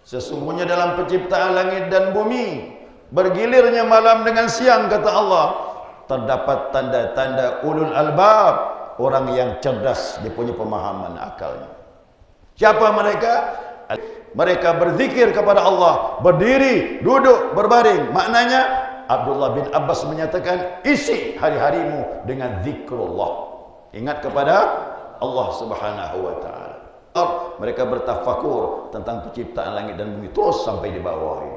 Sesungguhnya dalam penciptaan langit dan bumi, bergilirnya malam dengan siang, kata Allah, terdapat tanda-tanda ulul albab, orang yang cerdas, dia punya pemahaman akalnya. Siapa mereka? Mereka berzikir kepada Allah, berdiri, duduk, berbaring. Maknanya Abdullah bin Abbas menyatakan, isi hari-harimu dengan zikrullah, ingat kepada Allah Subhanahu wa taala. Mereka bertafakur tentang penciptaan langit dan bumi terus sampai di bawah.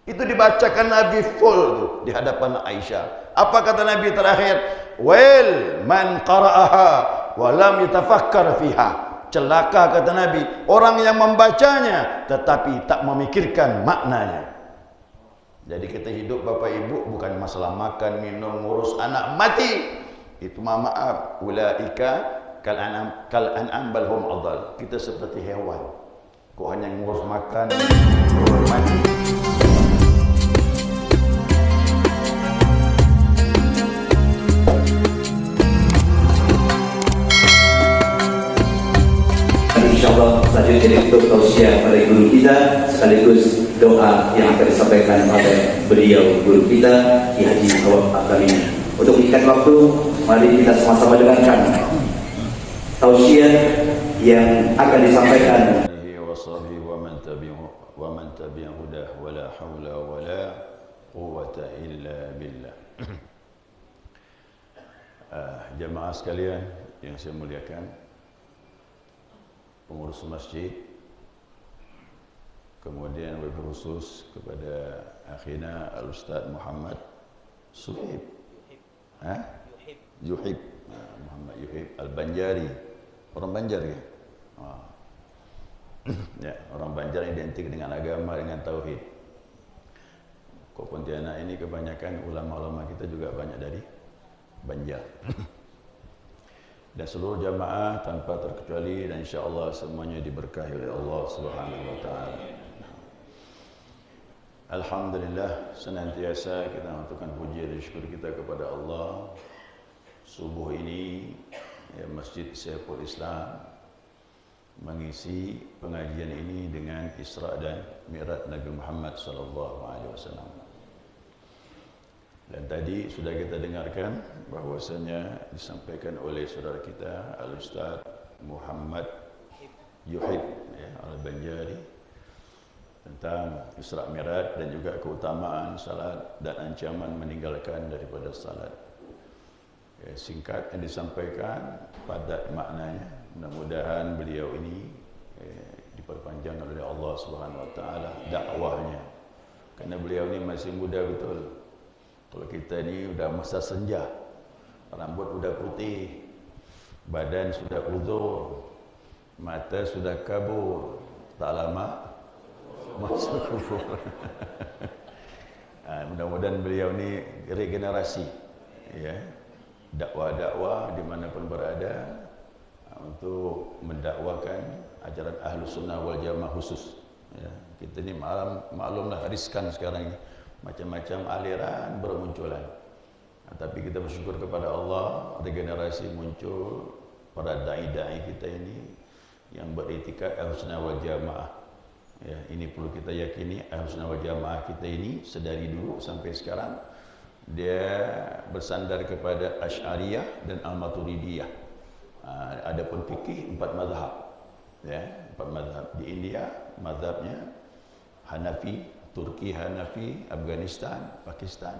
Itu dibacakan Nabi full tu di hadapan Aisyah. Apa kata Nabi terakhir? Well, man qara'aha wa lam yatafakkar fiha. Celaka, kata Nabi, orang yang membacanya tetapi tak memikirkan maknanya. Jadi kita hidup Bapak Ibu bukan masalah makan, minum, ngurus anak mati. Itu maaf, ulaika kal an'am bal hum adall. Kita seperti hewan. Kau hanya ngurus makan, ngurus mati. InsyaAllah selanjutnya untuk tausiah pada guru kita, sekaligus doa yang akan disampaikan oleh beliau guru kita Ki Haji Awad Akramina. Untuk mengikat waktu, mari kita sama-sama dengarkan tausiah yang akan disampaikan. Wa man tabi'a hudah wa la haula wa la quwwata illa billah. Jemaah sekalian yang saya muliakan, pengurus masjid, kemudian wabil khusus kepada akhina Al-Ustaz Muhammad Suhib, Yuhib, Muhammad Yuhib Al-Banjari, orang Banjar ya? Ya, orang Banjar identik dengan agama, dengan tauhid. Kok Pontianak ini kebanyakan ulama-ulama kita juga banyak dari Banjar. Dan seluruh jamaah tanpa terkecuali, dan insyaAllah semuanya diberkahi oleh Allah Subhanahu wa ta'ala. Alhamdulillah, senantiasa kita mengaturkan puji dan syukur kita kepada Allah. Subuh ini ya, Masjid Saiful Islam mengisi pengajian ini dengan Isra dan Mi'raj Nabi Muhammad SAW. Dan tadi sudah kita dengarkan bahwasanya disampaikan oleh saudara kita Al-Ustaz Muhammad Yuhib ya, Al-Banjari tentang Isra Mi'raj dan juga keutamaan salat dan ancaman meninggalkan daripada salat. Ya, singkat yang disampaikan, padat maknanya. Mudah-mudahan beliau ini diperpanjang oleh Allah Subhanahu wa taala dakwahnya. Karena beliau ini masih muda betul. Kalau kita ni sudah masa senja, rambut sudah putih, badan sudah uzur, mata sudah kabur, tak lama masuk kubur. Mudah-mudahan beliau ni regenerasi, ya, dakwah-dakwah dimanapun berada untuk mendakwakan ajaran Ahlus Sunnah wal Jamaah khusus. Ya, kita ni maklumlah riskan sekarang ini. Macam-macam aliran bermunculan. Tapi kita bersyukur kepada Allah, ada generasi muncul para dai-dai kita ini yang beritikad Ahlussunnah wal Jamaah. Ya, ini perlu kita yakini, Ahlussunnah wal Jamaah kita ini sedari dulu sampai sekarang dia bersandar kepada Asy'ariyah dan Al-Maturidiyah. Adapun fikih 4 mazhab. Ya, 4 mazhab. Di India mazhabnya Hanafi, Turki Hanafi, Afghanistan, Pakistan,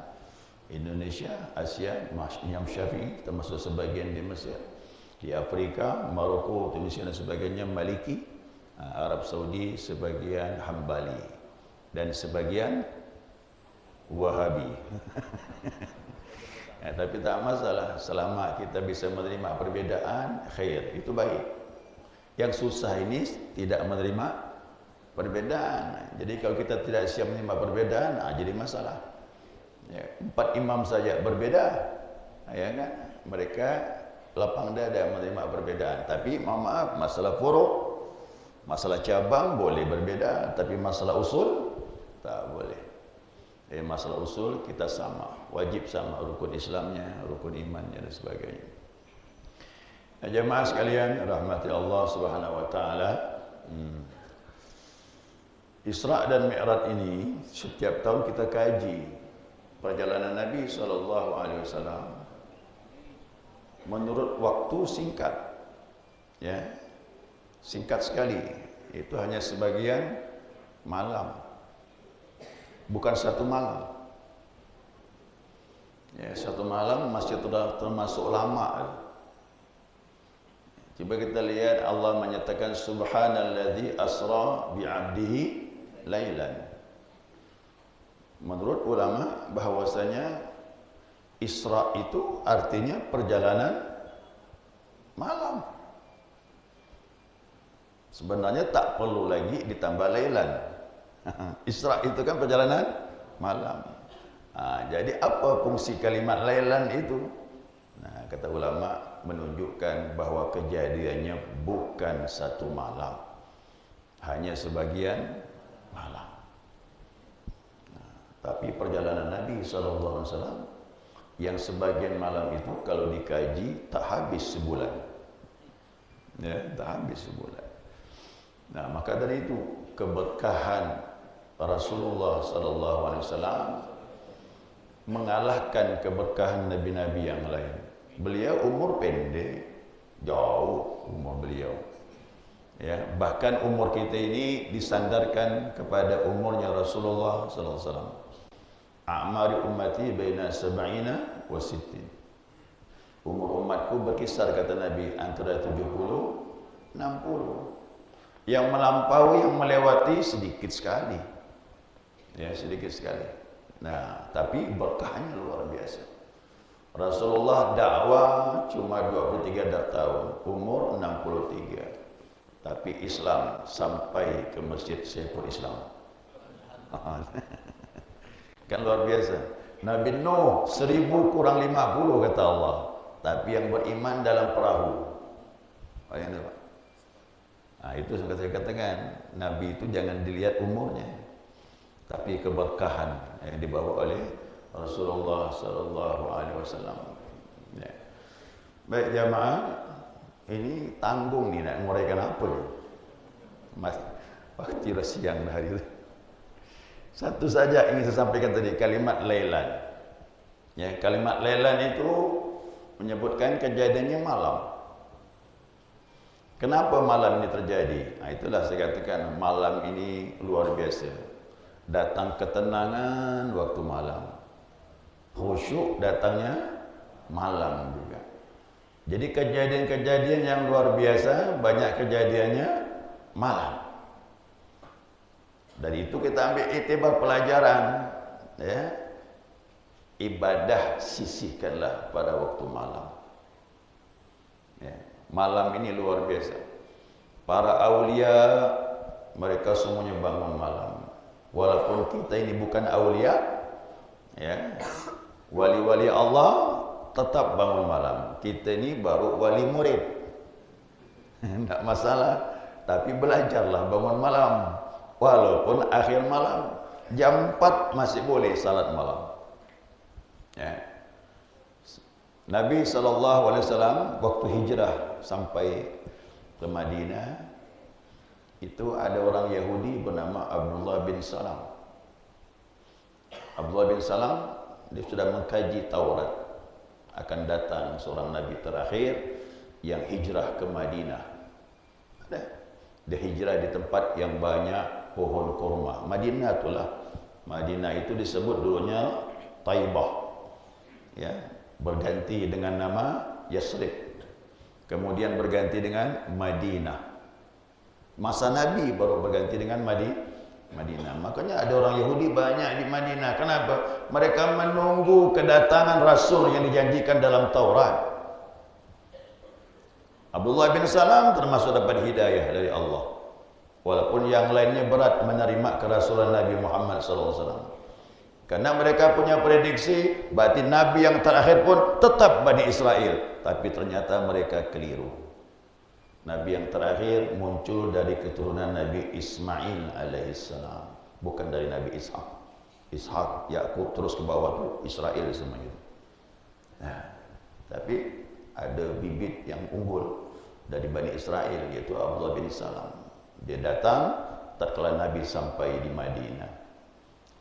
Indonesia, Asia, Imam Syafi'i termasuk sebagian di Mesir. Di Afrika, Maroko, Tunisia dan sebagainya Maliki, Arab Saudi sebagian Hambali dan sebagian Wahabi. Ya, tapi tak masalah selama kita bisa menerima perbedaan, khair, itu baik. Yang susah ini tidak menerima perbedaan. Jadi kalau kita tidak siap menerima perbedaan, jadi masalah. Ya, 4 imam saja berbeda, ya kan? Mereka lapang dada menerima perbedaan. Tapi maaf, masalah furu', masalah cabang boleh berbeda, tapi masalah usul tak boleh. Masalah usul kita sama, wajib sama, rukun Islamnya, rukun imannya dan sebagainya. Jemaah sekalian rahmati Allah Subhanahu wa taala. Isra dan Mi'raj ini setiap tahun kita kaji perjalanan Nabi SAW. Menurut waktu singkat, ya, singkat sekali. Itu hanya sebagian malam, bukan satu malam. Ya, satu malam masih termasuk lama. Coba kita lihat Allah menyatakan subhanalladzi asra bi'abdihi lailan. Menurut ulama bahwasanya Isra itu artinya perjalanan malam. Sebenarnya tak perlu lagi ditambah lailan. Isra itu kan perjalanan malam. Jadi apa fungsi kalimat lailan itu? Nah, kata ulama menunjukkan bahwa kejadiannya bukan satu malam, hanya sebagian malam. Tapi perjalanan Nabi SAW yang sebagian malam itu kalau dikaji tak habis sebulan, ya, tak habis sebulan. Nah, maka dari itu keberkahan Rasulullah SAW mengalahkan keberkahan nabi-nabi yang lain. Beliau umur pendek, jauh umur beliau. Ya, bahkan umur kita ini disandarkan kepada umurnya Rasulullah SAW. A'mari ummati baina sab'ina wa sittin. Umur umatku berkisar, kata Nabi, antara 70 60. Yang melampaui, yang melewati sedikit sekali. Ya, sedikit sekali. Nah, tapi berkahnya luar biasa. Rasulullah dakwah cuma 23 tahun, umur 63. Tapi Islam sampai ke Masjid Syekhul Islam. Kan luar biasa. Nabi Nuh 1000 kurang 50 kata Allah. Tapi yang beriman dalam perahu. Bayangkan Pak. Nah, itu saya katakan, Nabi itu jangan dilihat umurnya, tapi keberkahan yang dibawa oleh Rasulullah SAW. Ya. Baik jamaah, ini tanggung nih nak nguraikan apa nih? Mas, waktu siang hari itu. Satu saja ingin saya sampaikan tadi, kalimat lailan. Ya, kalimat lailan itu menyebutkan kejadiannya malam. Kenapa malam ini terjadi? Nah, itulah saya katakan malam ini luar biasa. Datang ketenangan waktu malam. Khusyuk datangnya malam juga. Jadi kejadian-kejadian yang luar biasa banyak kejadiannya malam. Dari itu kita ambil iktibar pelajaran, ya. Ibadah sisihkanlah pada waktu malam. Ya. Malam ini luar biasa. Para aulia mereka semuanya bangun malam. Walaupun kita ini bukan aulia, ya. Wali-wali Allah tetap bangun malam. Kita ini baru wali murid. Tidak masalah, tapi belajarlah bangun malam. Walaupun akhir malam, jam 4 masih boleh salat malam. Ya. Nabi SAW waktu hijrah sampai ke Madinah, itu ada orang Yahudi bernama Abdullah bin Salam. Abdullah bin Salam, dia sudah mengkaji Taurat. Akan datang seorang Nabi terakhir yang hijrah ke Madinah. Dia hijrah di tempat yang banyak pohon kurma. Madinah itulah. Madinah itu disebut dulunya Taibah. Ya, berganti dengan nama Yasrib. Kemudian berganti dengan Madinah. Masa Nabi baru berganti dengan Madinah. Makanya ada orang Yahudi banyak di Madinah. Kenapa? Mereka menunggu kedatangan Rasul yang dijanjikan dalam Taurat. Abdullah bin Salam termasuk dapat hidayah dari Allah. Walaupun yang lainnya berat menerima kerasulan Nabi Muhammad SAW. Karena mereka punya prediksi berarti Nabi yang terakhir pun tetap Bani Israel. Tapi ternyata mereka keliru. Nabi yang terakhir muncul dari keturunan Nabi Ismail alaihissalam. Bukan dari Nabi Ishak. Ishak, Yakub terus ke bawah tu Israel semuanya. Nah, tapi ada bibit yang unggul dari Bani Israel, yaitu Abdullah bin Salam. Dia datang tatkala Nabi sampai di Madinah.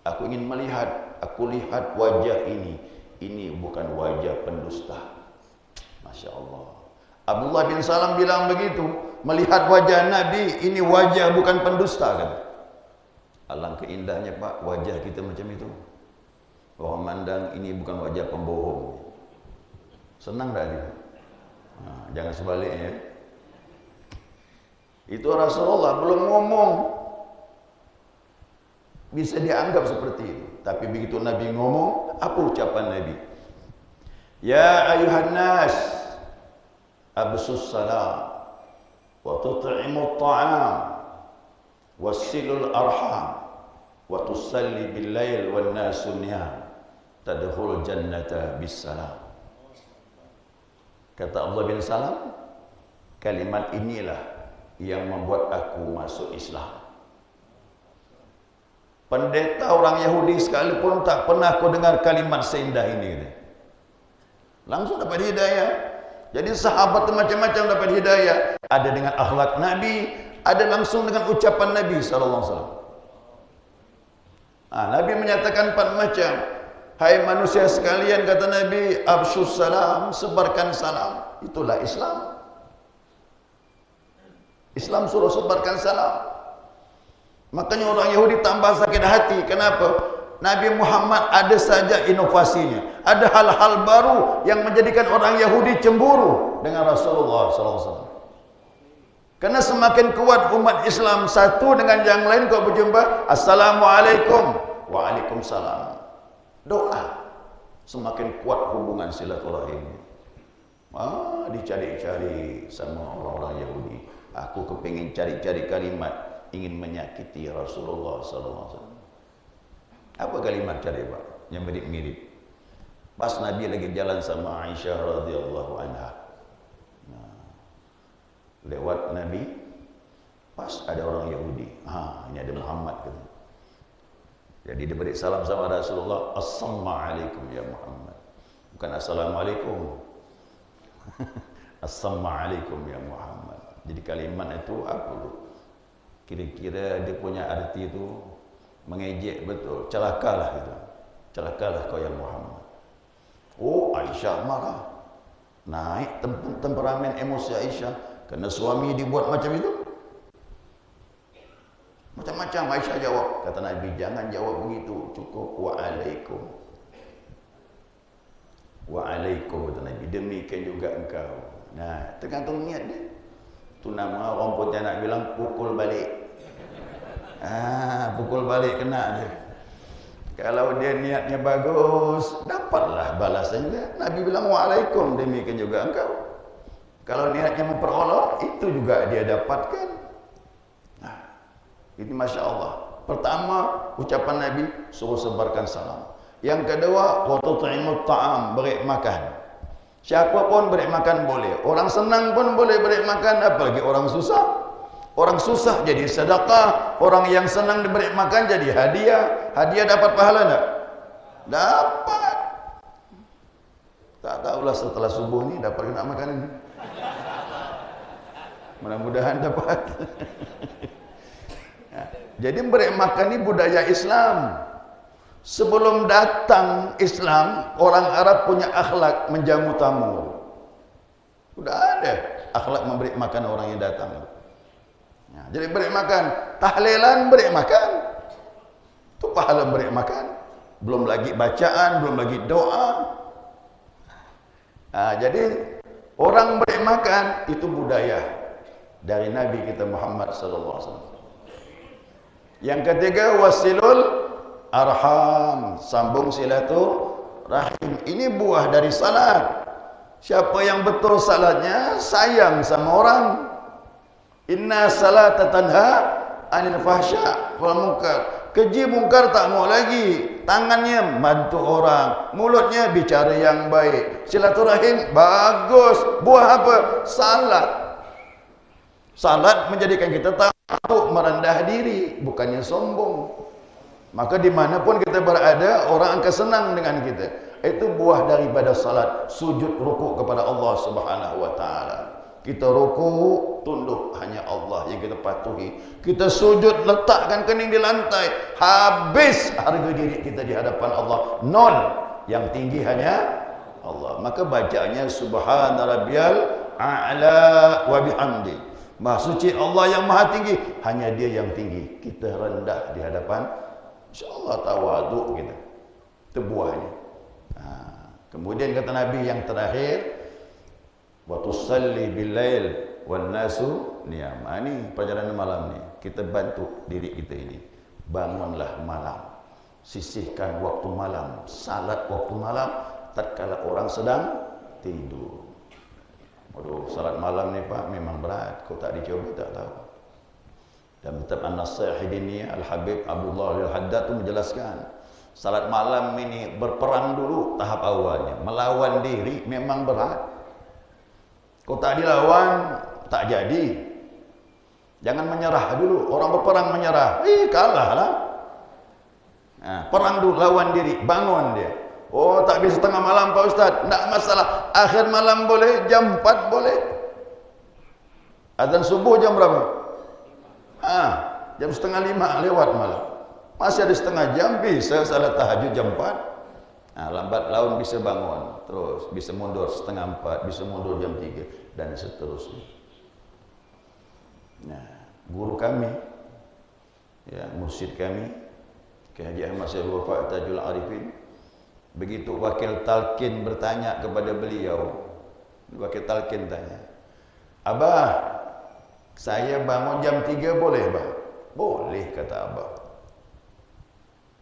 Aku ingin melihat, aku lihat wajah ini bukan wajah pendusta. Masya Allah. Abdullah bin Salam bilang begitu, melihat wajah Nabi, ini wajah bukan pendusta kan. Alangkah indahnya Pak, wajah kita macam itu. Orang mandang ini bukan wajah pembohong. Senang tak dia? Nah, jangan sebaliknya. Itu Rasulullah belum ngomong, bisa dianggap seperti itu. Tapi begitu Nabi ngomong, apa ucapan Nabi? Ya ayuhan nas, absus salam, wa tut'imut ta'am, wassilul arham, wa tusalli bil lail wan nasu niyam, tadkhul jannata bis salam. Kata Allah bin Salam, kalimat inilah yang membuat aku masuk Islam. Pendeta orang Yahudi sekalipun tak pernah aku dengar kalimat seindah ini. Langsung dapat hidayah. Jadi sahabat macam-macam dapat hidayah. Ada dengan akhlak Nabi, ada langsung dengan ucapan Nabi SAW. Nabi menyatakan 4 macam. Hai manusia sekalian, kata Nabi, absyus salam, sebarkan salam. Itulah Islam. Islam suruh sebarkan salam. Makanya orang Yahudi tambah sakit hati. Kenapa? Nabi Muhammad ada saja inovasinya. Ada hal-hal baru yang menjadikan orang Yahudi cemburu dengan Rasulullah SAW. Karena semakin kuat umat Islam satu dengan yang lain, kau berjumpa Assalamualaikum, Waalaikumsalam. Doa, semakin kuat hubungan silaturahim. Dicari-cari sama orang-orang Yahudi. Aku kepingin cari-cari kalimat, ingin menyakiti Rasulullah SAW. Apa kalimat cari Pak? Yang mirip-mirip. Pas Nabi lagi jalan sama Aisyah radhiyallahu anha. Lewat Nabi, pas ada orang Yahudi. Ini ada Muhammad gitu. Jadi dia beri salam sama Rasulullah, Assalamualaikum ya Muhammad. Bukan Assalamualaikum. Assalamualaikum ya Muhammad. Jadi kalimat itu apa tu? Kira-kira dia punya arti itu mengejek betul. Celakalah itu. Celakalah kau ya Muhammad. Oh, Aisyah marah. Naik temperamen emosi Aisyah. Kerana suami dibuat macam itu. Macam-macam Aisyah jawab. Kata Nabi, jangan jawab begitu. Cukup wa'alaikum. Wa'alaikum, kata Nabi. Demikian juga engkau. Nah, tergantung niat dia. Itu nama orang putih nak bilang pukul balik. Pukul balik kena dia. Kalau dia niatnya bagus, dapatlah balasannya. Nabi bilang wa'alaikum, demikian juga engkau. Kalau niatnya memperolok, itu juga dia dapatkan. Ini Masya Allah. Pertama, ucapan Nabi, suruh sebarkan salam. Yang kedua, wa tut'imut ta'am, beri makan. Siapa pun beri makan boleh. Orang senang pun boleh beri makan, apalagi orang susah. Orang susah jadi sedekah, orang yang senang diberi makan jadi hadiah. Hadiah dapat pahala tak? Dapat. Tak tahulah setelah subuh ni dapat kena makan ini. Mudah-mudahan dapat. Jadi beri makan ini budaya Islam. Sebelum datang Islam, orang Arab punya akhlak menjamu tamu. Sudah ada akhlak memberi makan orang yang datang. Jadi beri makan, tahlilan beri makan. Itu pahala beri makan. Belum lagi bacaan, belum lagi doa. Jadi orang beri makan itu budaya dari Nabi kita Muhammad SAW. Yang ketiga, wasilul arham, sambung silaturahim. Ini buah dari salat. Siapa yang betul salatnya, sayang sama orang. Inna salata tanha anil fahsya wal munkar. Keji mungkar tak mau lagi. Tangannya bantu orang, mulutnya bicara yang baik. Silaturahim bagus. Buah apa? Salat. Salat menjadikan kita tahu merendah diri, bukannya sombong. Maka dimanapun kita berada, orang akan senang dengan kita. Itu buah daripada salat, sujud rukuk kepada Allah Subhanahu wa taala. Kita rukuk, tunduk hanya Allah yang kita patuhi. Kita sujud letakkan kening di lantai, habis harga diri kita di hadapan Allah, nol. Yang tinggi hanya Allah. Maka bacanya subhana rabbiyal a'la wa bihamdi. Maha suci Allah yang maha tinggi, hanya dia yang tinggi. Kita rendah di hadapan, insyaallah tawaduk kita. Itu buahnya. Kemudian kata Nabi yang terakhir, wa tusalli bil-lail wan nasu niyam. Ini pelajaran malam ni. Kita bantu diri kita ini. Bangunlah malam. Sisihkan waktu malam, salat waktu malam tatkala orang sedang tidur. Waduh, salat malam ni Pak memang berat. Kau tak dicoba tak tahu. Dan kitab An-Nasihat ini Al-Habib Abdullah Al-Haddad tu menjelaskan, salat malam ini berperang dulu tahap awalnya. Melawan diri memang berat. Kau tak dilawan, tak jadi. Jangan menyerah dulu. Orang berperang menyerah, kalah lah. Perang dulu, lawan diri, bangun dia. Oh, tak bisa tengah malam Pak Ustaz. Tak masalah. Akhir malam boleh, jam 4 boleh. Azan subuh jam berapa? Jam setengah 5 lewat malam. Masih ada setengah jam, bisa salat tahajud jam 4. Lambat laun bisa bangun. Terus bisa mundur setengah 4, bisa mundur jam 3 dan seterusnya. Guru kami, mursyid kami, Kiai Haji Ahmad Syed Wafat Tajul Arifin, begitu wakil talqin bertanya kepada beliau, wakil talqin tanya, Abah, saya bangun jam 3 boleh Abah? Boleh, kata Abah.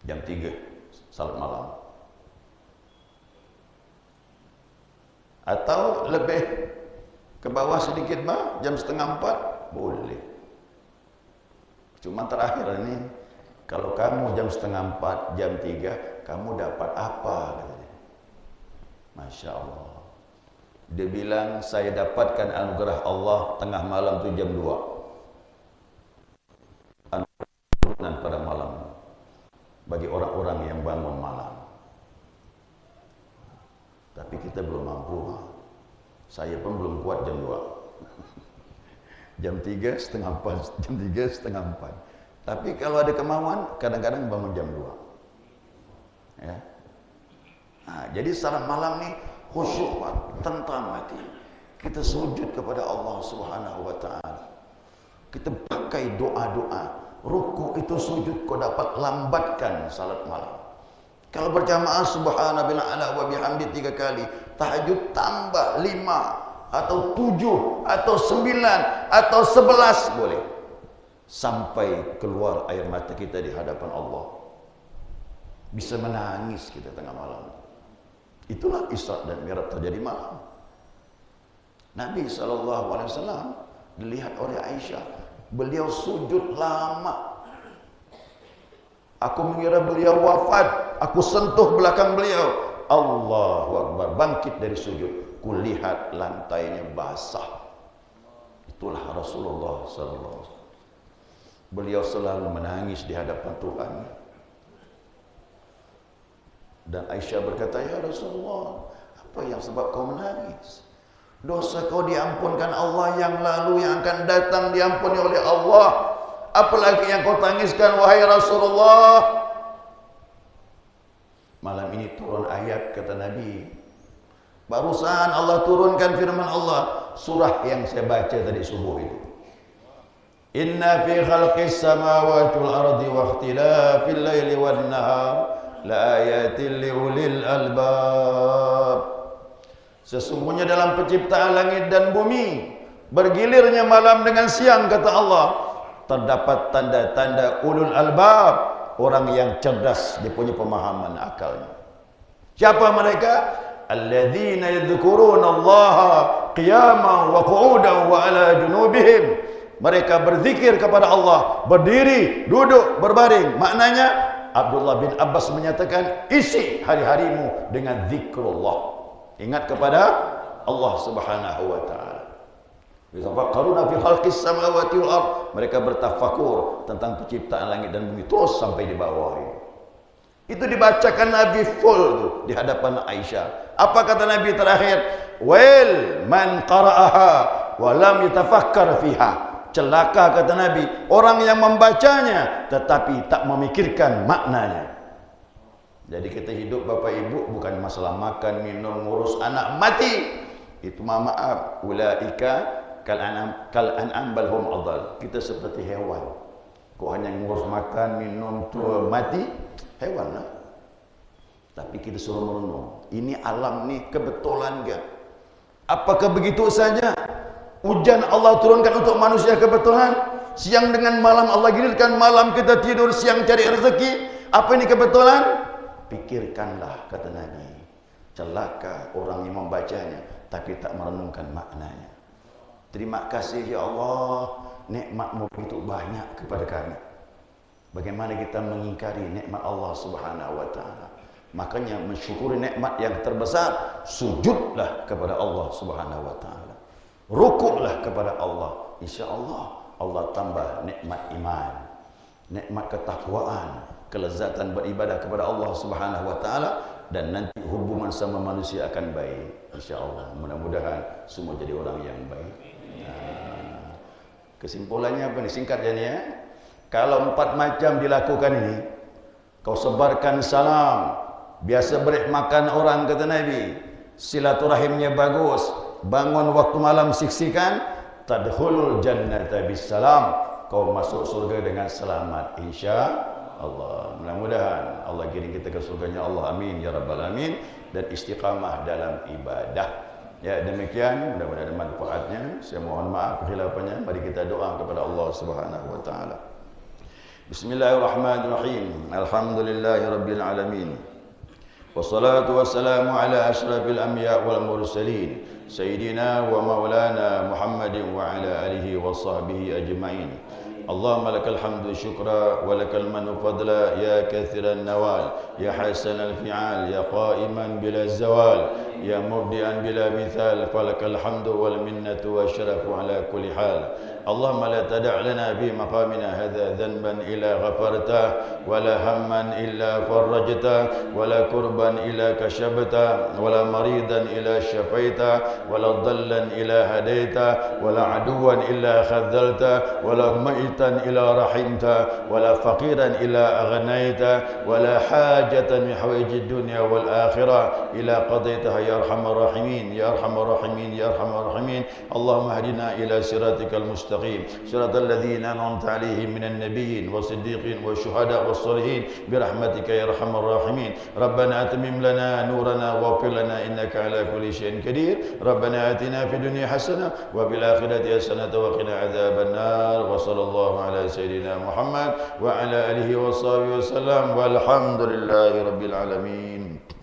Jam 3 salat malam. Atau lebih ke bawah sedikit Bah, jam setengah 4 boleh. Cuma terakhir ini, kalau kamu jam setengah 4, jam 3, kamu dapat apa? Katanya. Masya Allah. Dia bilang, saya dapatkan anugerah Allah tengah malam itu jam 2. Anugerah pada malam. Bagi orang-orang yang bangun malam. Tapi kita belum mampu. Saya pun belum kuat jam 2. Jam 3, setengah 4. Jam 3, setengah 4. Tapi kalau ada kemauan, kadang-kadang bangun jam 2. Ya. Jadi salat malam ni khusyuk, tentram hati. Kita sujud kepada Allah Subhanahu wa taala. Kita pakai doa-doa. Ruku itu sujud kau dapat lambatkan salat malam. Kalau berjamaah subhanallahi wa bihamdi 3 kali, tahajud tambah 5 atau 7 atau 9 atau 11 boleh. Sampai keluar air mata kita di hadapan Allah. Bisa menangis kita tengah malam. Itulah Isra dan Mi'raj terjadi malam. Nabi SAW dilihat oleh Aisyah, beliau sujud lama. Aku mengira beliau wafat. Aku sentuh belakang beliau. Allahu Akbar, bangkit dari sujud. Kulihat lantainya basah. Itulah Rasulullah SAW. Beliau selalu menangis di hadapan Tuhan. Dan Aisyah berkata, ya Rasulullah, apa yang sebab kau menangis? Dosa kau diampunkan Allah yang lalu, yang akan datang diampuni oleh Allah. Apalagi yang kau tangiskan, wahai Rasulullah? Malam ini turun ayat, kata Nabi. Barusan Allah turunkan firman Allah, surah yang saya baca tadi subuh itu. Inna fi khalqis samawati wal ardi wa ikhtilafil laili wan nahar la ayatin liulil albab. Sesungguhnya dalam penciptaan langit dan bumi, bergilirnya malam dengan siang, kata Allah, terdapat tanda-tanda ulul albab, orang yang cerdas, dia punya pemahaman akalnya. Siapa mereka? Alladzina yadhkuruna Allaha qiyaman wa qu'udan wa ala junubihim. Mereka berzikir kepada Allah, berdiri, duduk, berbaring. Maknanya Abdullah bin Abbas menyatakan, isi hari-harimu dengan zikrullah. Ingat kepada Allah Subhanahu wa taala. Yatafakkaruna fi khalqis samawati wal ard. Mereka bertafakur tentang penciptaan langit dan bumi terus sampai di bawah ini. Itu dibacakan Nabi full tu di hadapan Aisyah. Apa kata Nabi terakhir? Wail man qara'aha wa lam yatafakkar fiha. Celaka kata Nabi, orang yang membacanya tetapi tak memikirkan maknanya. Jadi kita hidup Bapak Ibu bukan masalah makan, minum, ngurus anak mati. Itu maaf, ulaika kal an'am bal hum adall. Kita seperti hewan. Kau hanya ngurus makan, minum, tua, mati, hewan lah. Tapi kita suruh merenung. Ini alam ni kebetulan ke? Apakah begitu saja? Hujan Allah turunkan untuk manusia kebetulan. Siang dengan malam Allah gilirkan, malam kita tidur, siang cari rezeki. Apa ini kebetulan? Pikirkanlah, kata Nabi. Celaka orang yang membacanya tapi tak merenungkan maknanya. Terima kasih ya Allah, nikmat-Mu begitu banyak kepada kami. Bagaimana kita mengingkari nikmat Allah Subhanahu wa taala? Makanya mensyukuri nikmat yang terbesar, sujudlah kepada Allah Subhanahu wa taala. Rukuklah kepada Allah. Insya-Allah Allah tambah nikmat iman, nikmat ketakwaan, kelezatan beribadah kepada Allah Subhanahu wa taala, dan nanti hubungan sama manusia akan baik. Insya-Allah. Mudah-mudahan semua jadi orang yang baik. Kesimpulannya apa nih? Singkat je ni ya. Kalau 4 macam dilakukan ini, kau sebarkan salam, biasa beri makan orang kata Nabi, silaturahimnya bagus, bangun waktu malam siksikan, tadkhulul jannata bisalam, kau masuk surga dengan selamat insya-Allah. Mudah-mudahan Allah kirim kita ke surganya Allah, amin ya rabbal alamin, dan istiqamah dalam ibadah. Ya, demikian, mudah-mudahan ada manfaatnya. Saya mohon maaf kehilafannya. Mari kita doa kepada Allah Subhanahu wa taala. Bismillahirrahmanirrahim. Alhamdulillahirabbil alamin. Wassalatu wassalamu ala asyrafil anbiya wal mursalin, sayyidina wa maulana Muhammadin wa ala alihi wa sahbihi ajma'in. Allahumma lakal hamdu syukra wa lakal manu fadla ya kathiran nawal ya hasanal fi'al ya qa'iman bila zawal ya mubdi'an bila mithal falakal hamdu wal minnatu wa syarafu ala kulli hal. Allahumma la tada' lana bi maqamina hadha dhanban illa ghafartah wa la hamman illa farajtah wa la kurban illa kashabtah wa la maridan illa syafaitah wa la dhallan illa hadaitah wa la aduwan illa khadhaltah wa la ma'itan illa rahimtah wa la faqiran illa aghnaytah wa la hajatan min hawaijid dunya wal akhirah illa qadaitaha ya arhamar rahimin ya arhamar rahimin ya arhamar rahimin. Allahumma hadina ila siratikal mustaqim صراط الذين أنعمت عليهم من النبيين والصديقين والشهداء والصالحين برحمتك يا أرحم الراحمين. ربنا أتمم لنا نورنا واغفر لنا إنك على كل شيء قدير. ربنا آتنا في الدنيا حسنة وفي الآخرة حسنة وقنا عذاب النار. وصلى الله على سيدنا محمد وعلى آله وصحبه وسلم والحمد لله رب العالمين.